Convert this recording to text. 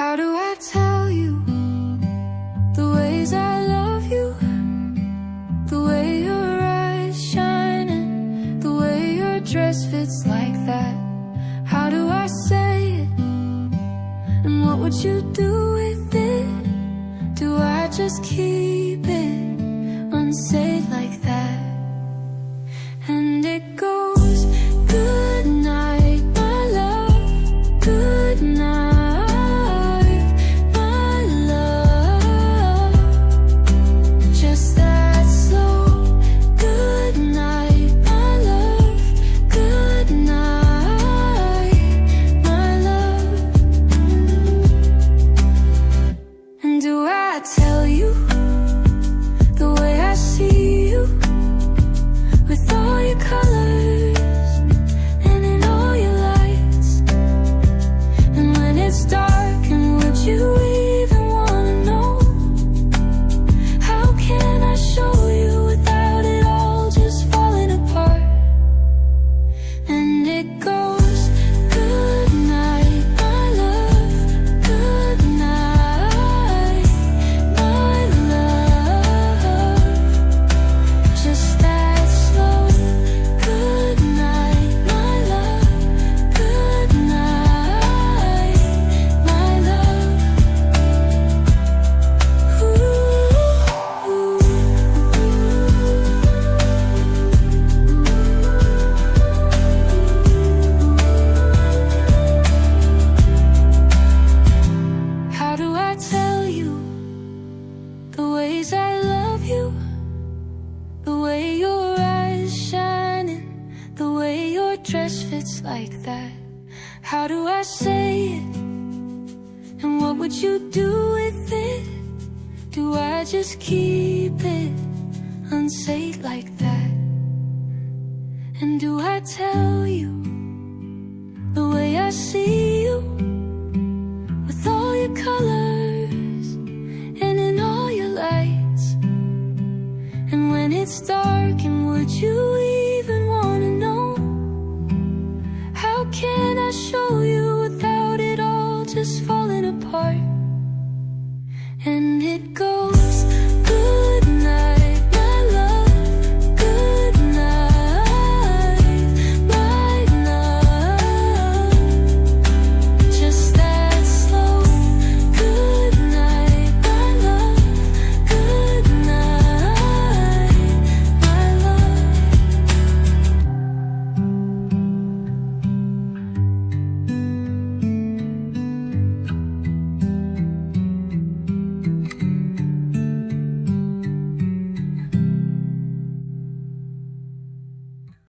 How do I tell you the ways I love you? The way your eyes shining, the way your dress fits like that. How do I say it? And what would you do with it? Do I just keep it unsaid like that? And it goes, good night, my love, good night, my love. Just that slow, good night, my love, good night, my love. And do I tell you the way I see you, with all your colors and in all your lights? And when it's dark, and would you even wanna know? How can I show you without it all just falling apart? And it goes, good night, my love, good night, my love. Just that slow, good night, my love, good night, my love. How do I tell you the ways I love you? The way your eyes shining, the way your dress fits like that. How do I say it? And what would you do with it? Do I just keep it unsaid like that? And do I tell you the way I see